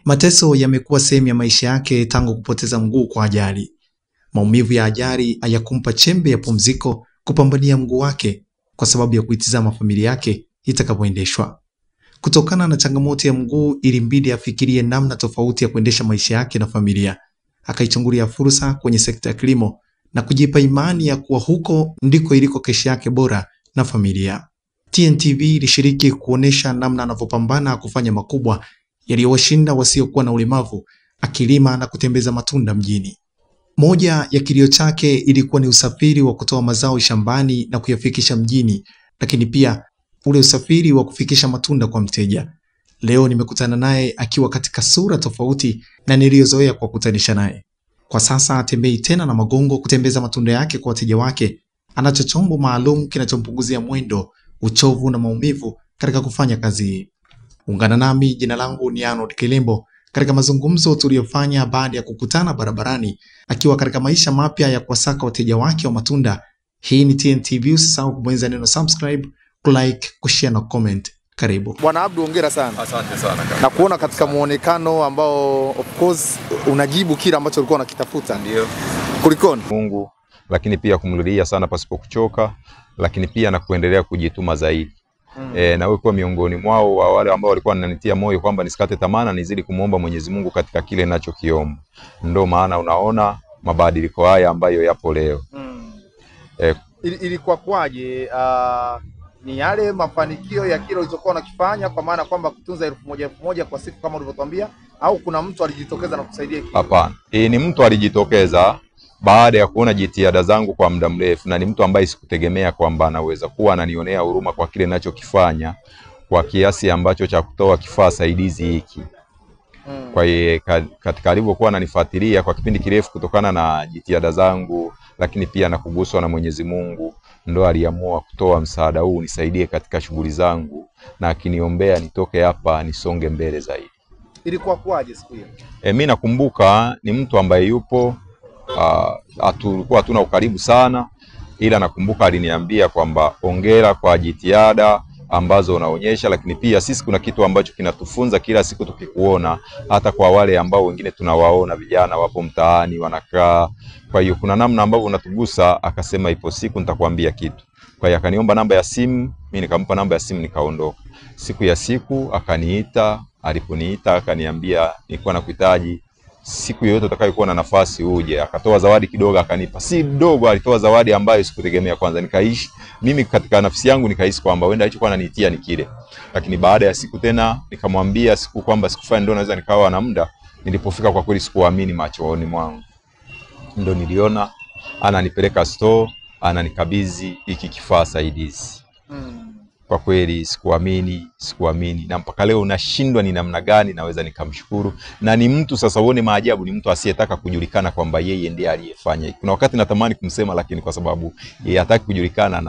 Mateso yamekuwa sehemu ya maisha yake tangu kupoteza mguu kwa ajali. Maumivu ya ajali hayakumpa chembe ya pumziko kupambania mguu wake kwa sababu ya kuitizama familia yake itakapoendeshwa. Kutokana na changamoto ya mguu, ilimbidi afikirie namna tofauti ya kuendesha maisha yake na familia. Akaichungulia fursa kwenye sekta ya kilimo na kujipa imani ya kuwa huko ndiko iliko kesho yake bora na familia. TNTV ilishiriki kuonesha namna anavyopambana kufanya makubwa yaliyowashinda wasiokuwa na ulemavu, akilima na kutembeza matunda mjini. Moja ya kilio chake ilikuwa ni usafiri wa kutoa mazao shambani na kuyafikisha mjini, lakini pia ule usafiri wa kufikisha matunda kwa mteja. Leo nimekutana naye akiwa katika sura tofauti na niliyozoea kwa kutanisha naye. Kwa sasa atembei tena na magongo kutembeza matunda yake kwa wateja wake. Anacho chombo maalum kinachompunguzia mwendo, uchovu na maumivu katika kufanya kazi hii. Ungana nami, jina langu ni Arnold Kilembo, katika mazungumzo tuliyofanya baada ya kukutana barabarani akiwa katika maisha mapya ya kuwasaka wateja wake wa matunda. Hii ni TNTV, usisahau kubonyeza neno subscribe, kulike, kushare na comment. Karibu. Bwana Abdu, hongera sana. Asante sana kaka. Na kuona katika muonekano ambao of course unajibu kile ambacho ulikuwa unakitafuta. Ndio. Kulikoni? Mungu, lakini pia kumlilia sana pasipo kuchoka, lakini pia na kuendelea kujituma zaidi. Na wewe kwa miongoni mwao wa wale ambao walikuwa wananitia moyo kwamba nisikate tamaa na nizidi kumuomba Mwenyezi Mungu katika kile ninachokiomba. Ndio maana unaona mabadiliko haya ambayo yapo leo. Ilikuwa kwaje? Ni yale mafanikio ya kile ulichokuwa unakifanya, kwa maana kwamba kutunza 1000 kwa siku kama ulivyotuambia, au kuna mtu alijitokeza na kusaidia? Hapana. Ni mtu alijitokeza baada ya kuona jitihada zangu kwa muda mrefu, na ni mtu ambaye sikutegemea kwamba anaweza kuwa ananionea huruma kwa kile ninachokifanya kwa kiasi ambacho cha kutoa kifaa saidizi hiki. Kwa hiyo katika alivyokuwa ananifuatilia kwa kipindi kirefu kutokana na jitihada zangu, lakini pia na kuguswa na Mwenyezi Mungu, ndo aliamua kutoa msaada huu nisaidie katika shughuli zangu, na akiniombea nitoke hapa nisonge mbele zaidi. Ilikuwa kwaje siku hiyo? Mimi nakumbuka ni mtu ambaye yupo tulikuwa hatuna ukaribu sana, ila nakumbuka aliniambia kwamba hongera kwa jitihada ambazo unaonyesha, lakini pia sisi kuna kitu ambacho kinatufunza kila siku tukikuona, hata kwa wale ambao wengine tunawaona vijana wapo mtaani wanakaa. Kwa hiyo kuna namna ambavyo unatugusa. Akasema ipo siku nitakwambia kitu. Kwa hiyo akaniomba namba ya simu, mimi nikampa namba ya simu, nikaondoka. Siku ya siku akaniita, aliponiita akaniambia nilikuwa nakuhitaji siku yoyote utakayokuwa na nafasi uje. Akatoa zawadi kidogo akanipa. Si dogo, alitoa zawadi ambayo sikutegemea. Kwanza nikaishi mimi katika nafsi yangu nikahisi kwamba wenda hicho kwa ananitia ni kile. Lakini baada ya siku tena nikamwambia siku kwamba sikufanya ndio naweza nikawa na muda. Nilipofika kwa kweli sikuamini machooni mwangu. Ndio niliona ananipeleka store, ananikabidhi hiki kifaa saidizi. Kwa kweli sikuamini na mpaka leo nashindwa ni namna gani naweza nikamshukuru. Na ni mtu sasa, uone maajabu, ni mtu asiyetaka kujulikana kwamba yeye ndiye aliyefanya. Kuna wakati natamani kumsema, lakini kwa sababu yeye hataki kujulikana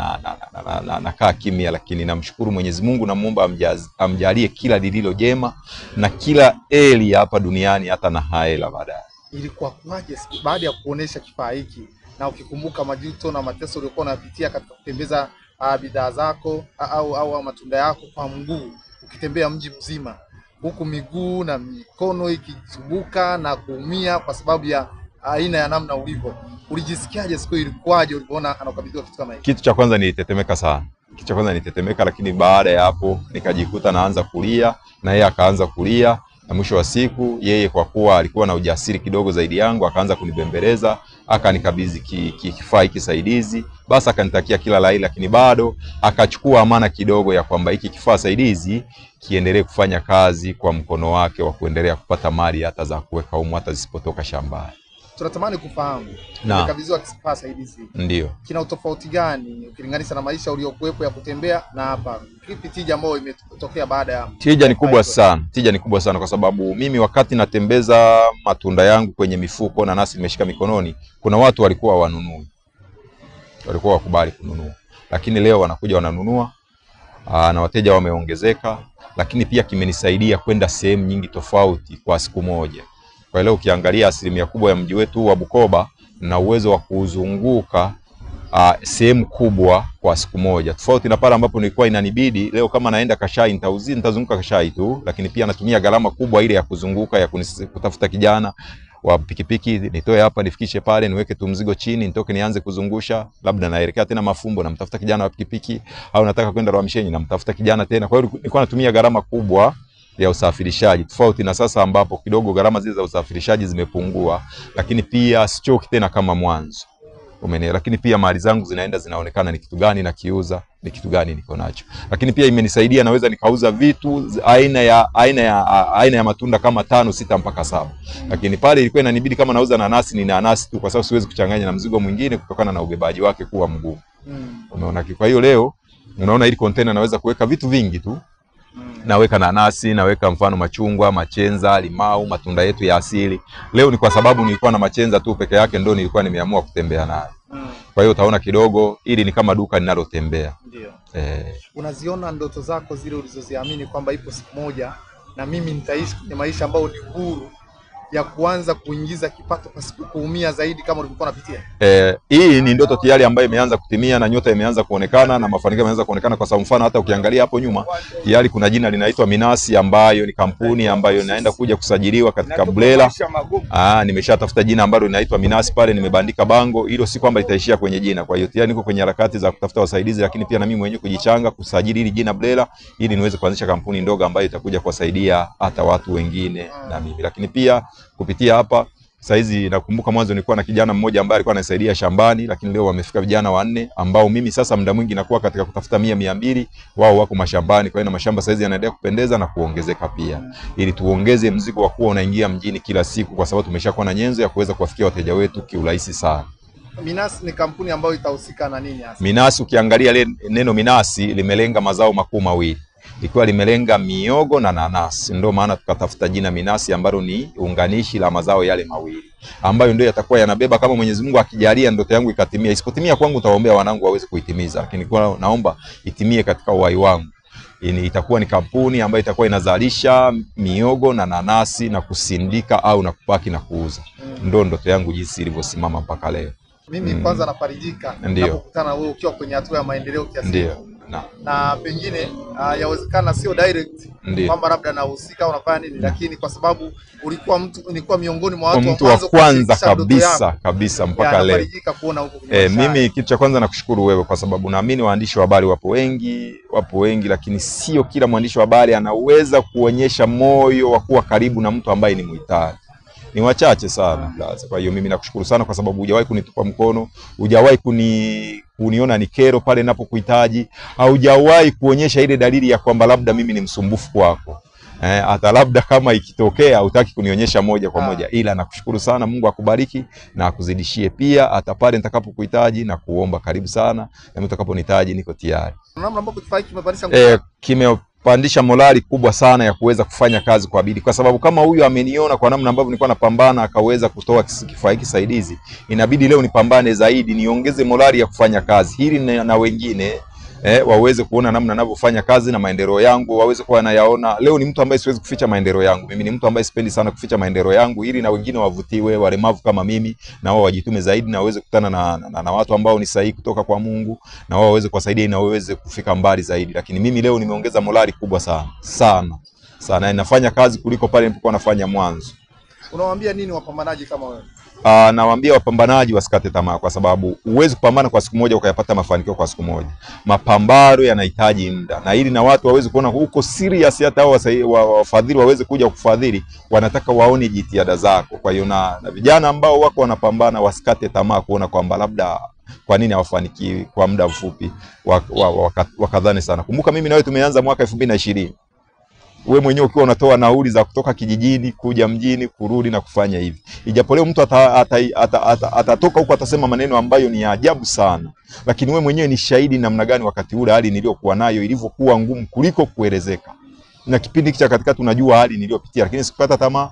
na kaa kimya. Lakini namshukuru Mwenyezi Mungu, namuomba amjalie kila lililo jema na kila heri hapa duniani hata na hela baadaye. Ilikuwa kwaje baada ya kuonesha kifaa hiki, na ukikumbuka majuto na mateso uliokuwa unapitia katika kutembeza bidhaa zako au matunda yako kwa mguu, ukitembea mji mzima huku miguu na mikono ikizunguka na kuumia kwa sababu ya aina ya namna ulivyo, ulijisikiaje siku ilikuwaje ulipoona anakabidhiwa kitu kama hiki? Kitu cha kwanza nilitetemeka sana. Lakini baada ya hapo nikajikuta naanza kulia na yeye akaanza kulia, na mwisho wa siku yeye kwa kuwa alikuwa na ujasiri kidogo zaidi yangu akaanza kunibembeleza, akanikabidhi kifaa hiki saidizi. Basi akanitakia kila la heri, lakini bado akachukua amana kidogo ya kwamba hiki kifaa saidizi kiendelee kufanya kazi kwa mkono wake wa kuendelea kupata mali hata za kuweka humu hata zisipotoka shambani. Tunatamani kufahamu kabidhiwa kifaa saidizi. Ndio. Kina utofauti gani ukilinganisha na maisha uliyokuepo ya kutembea na hapa? Kipi tija ambayo imetokea baada ya? Tija ni kubwa sana kwa sababu mimi wakati natembeza matunda yangu kwenye mifuko na nasi nimeshika mikononi, kuna watu walikuwa wanunui. Walikuwa wakubali kununua. Lakini leo wanakuja wananunua. Na wateja wameongezeka, lakini pia kimenisaidia kwenda sehemu nyingi tofauti kwa siku moja. Kwa leo ukiangalia asilimia kubwa ya mji wetu wa Bukoba na uwezo wa kuzunguka sehemu kubwa kwa siku moja. Tofauti na pale ambapo nilikuwa inanibidi leo kama naenda Kashai nitazunguka Kashai tu, lakini pia natumia gharama kubwa ile ya kuzunguka ya kutafuta kijana wa pikipiki nitoe hapa nifikishe pale niweke tu mzigo chini nitoke nianze kuzungusha, labda naelekea tena Mafumbo namtafuta kijana wa pikipiki, au nataka kwenda Rwamishenyi namtafuta kijana tena. Kwa hiyo nilikuwa natumia gharama kubwa ya usafirishaji, tofauti na sasa ambapo kidogo gharama zile za usafirishaji zimepungua, lakini pia sichoki tena kama mwanzo. Umeelewa? Lakini pia mali zangu zinaonekana ni kitu gani na kiuza, ni kitu gani niko nacho. Lakini pia imenisaidia naweza nikauza vitu aina ya matunda kama 5, 6 mpaka 7. Lakini pale ilikuwa inanibidi kama nauza nanasi ni nanasi tu, kwa sababu siwezi kuchanganya na mzigo mwingine kutokana na ubebaji wake kuwa mgumu. Umeona? Kwa hiyo leo unaona hili container naweza kuweka vitu vingi tu. Naweka nanasi, naweka mfano machungwa, machenza, limau, matunda yetu ya asili. Leo ni kwa sababu nilikuwa na machenza tu peke yake ndio nilikuwa nimeamua kutembea nayo. Kwa hiyo utaona kidogo ili ni kama duka linalotembea. Ndio. Unaziona ndoto zako zile ulizoziamini kwamba ipo siku moja na mimi nitaishi kwenye maisha ambayo ni huru ya kuanza kuingiza kipato pasipo kuumia zaidi kama ulivyokuwa unapitia? Hii ni ndoto tayari ambayo imeanza kutimia na nyota imeanza kuonekana na mafanikio yameanza kuonekana, kwa sababu mfano hata ukiangalia hapo nyuma tayari kuna jina linaitwa Minasi ambayo ni kampuni ambayo inaenda kuja kusajiliwa katika BRELA. Nimeshatafuta jina ambalo linaitwa Minasi pale, nimebandika bango. Hilo si kwamba itaishia kwenye jina. Kwa hiyo tayari niko kwenye harakati za kutafuta wasaidizi, lakini pia na mimi mwenyewe kujichanga kusajili hili jina BRELA ili niweze kuanzisha kampuni ndogo ambayo itakuja kuwasaidia hata watu wengine na mimi. Lakini pia kupitia hapa saizi nakumbuka mwanzo nilikuwa na kijana mmoja ambaye alikuwa anasaidia shambani, lakini leo wamefika vijana 4 ambao mimi sasa muda mwingi nakuwa katika kutafuta 100-200, wao wako mashambani. Kwa hiyo na mashamba saizi yanaendelea kupendeza na kuongezeka pia, ili tuongeze mzigo wa kuwa unaingia mjini kila siku, kwa sababu tumeshakuwa na nyenzo ya kuweza kuwafikia wateja wetu kiurahisi sana. Minasi ni kampuni ambayo itahusika na nini hasa? Minasi ukiangalia neno Minasi limelenga mazao makuu mawili. Likiwa limelenga miogo na nanasi, ndio maana tukatafuta jina Minasi ambalo ni unganishi la mazao yale mawili, ambayo ndio yatakuwa yanabeba kama Mwenyezi Mungu akijalia ndoto yangu ikatimia. Isipotimia kwangu nitawaombea wanangu waweze kuitimiza, lakini kwa naomba itimie katika uhai wangu. Itakuwa ni kampuni ambayo itakuwa inazalisha miogo na nanasi na kusindika au na kupaki na kuuza. Ndio ndoto yangu jinsi ilivyosimama mpaka leo. Mimi kwanza nafarijika ninapokutana wewe ukiwa kwenye hatua ya maendeleo kiasi. Ndio. Na pengine yawezekana sio direct kwamba labda nahusika unafanya nini, lakini kwa sababu ulikuwa miongoni mwa watu wa kwanza kabisa mpaka leo. Kuona huko mimi kitu cha kwanza nakushukuru wewe, kwa sababu naamini waandishi wa habari wapo wengi, lakini sio kila mwandishi wa habari anaweza kuonyesha moyo wa kuwa karibu na mtu ambaye ni mhitaji. Ni wachache sana. Kwa hiyo mimi nakushukuru sana kwa sababu hujawahi kunitupa mkono, hujawahi kuniona ni kero pale ninapokuhitaji, au hujawahi kuonyesha ile dalili ya kwamba labda mimi ni msumbufu kwako. Hata labda kama ikitokea hutaki kunionyesha moja kwa moja, ila nakushukuru sana. Mungu akubariki na akuzidishie pia, hata pale nitakapokuhitaji na kuomba karibu sana, na mtakaponihitaji niko tayari. Namna ambapo kifaa kimepandisha pandisha morali kubwa sana ya kuweza kufanya kazi kwa bidii, kwa sababu kama huyu ameniona kwa namna ambavyo nilikuwa napambana akaweza kutoa kifaa hiki saidizi, inabidi leo nipambane zaidi, niongeze morali ya kufanya kazi hili na wengine waweze kuona namna ninavyofanya kazi na maendeleo yangu waweze kuwa nayaona. Leo ni mtu ambaye siwezi kuficha maendeleo yangu. Mimi ni mtu ambaye sipendi sana kuficha maendeleo yangu, ili na wengine wavutiwe, walemavu kama mimi, na wao wajitume zaidi na waweze kukutana na watu ambao ni sahihi kutoka kwa Mungu, na wao waweze kuwasaidia na waweze kufika mbali zaidi. Lakini mimi leo nimeongeza morali kubwa sana, na nafanya kazi kuliko pale nilipokuwa nafanya mwanzo. Unawaambia nini wapambanaji kama wewe? Nawaambia wapambanaji wasikate tamaa, kwa sababu huwezi kupambana kwa siku moja ukayapata mafanikio kwa siku moja. Mapambano yanahitaji muda, na ili na watu waweze kuona huko serious, hata wafadhili waweze kuja kufadhili, wanataka waone jitihada zako. Kwa hiyo na vijana ambao wako wanapambana wasikate tamaa kuona kwamba labda kwa nini hawafanikiwi kwa muda mfupi, wakadhani sana. Kumbuka mimi na wewe tumeanza mwaka 2020. Wewe mwenyewe ukiwa unatoa nauli za kutoka kijijini kuja mjini kurudi na kufanya hivi. Ijapo leo mtu atatoka huko atasema maneno ambayo ni ajabu sana, lakini wewe mwenyewe ni shahidi namna gani wakati ule hali niliyokuwa nayo ilivyokuwa ngumu kuliko kuelezeka. Na kipindi cha katikati unajua hali niliyopitia, lakini sikukata tamaa,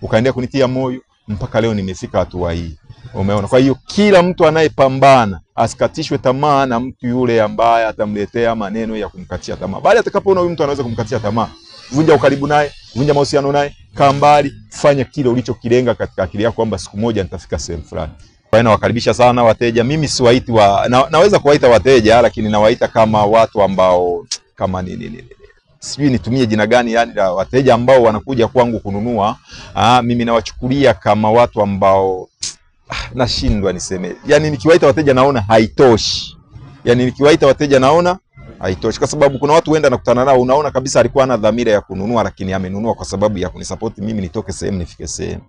ukaendelea kunitia moyo mpaka leo nimefika hatua hii. Umeona? Kwa hiyo kila mtu anayepambana asikatishwe tamaa na mtu yule ambaye atamletea maneno ya kumkatia tamaa. Bali atakapoona huyu mtu anaweza kumkatia tamaa, vunja ukaribu naye, vunja mahusiano naye, kaa mbali, fanya kile ulichokilenga katika akili yako kwamba siku moja nitafika sehemu fulani. Kwa hiyo nawakaribisha sana wateja. Mimi siwaiti naweza kuwaita wateja, lakini nawaita kama watu ambao kama sijui nitumie jina gani, yani wateja ambao wanakuja kwangu kununua. Mimi nawachukulia kama watu ambao nashindwa niseme. Yani nikiwaita wateja naona haitoshi. Yani nikiwaita wateja naona haitoshi, kwa sababu kuna watu wenda nakutana nao unaona kabisa alikuwa ana dhamira ya kununua, lakini amenunua kwa sababu ya kunisupport mimi nitoke sehemu nifike sehemu.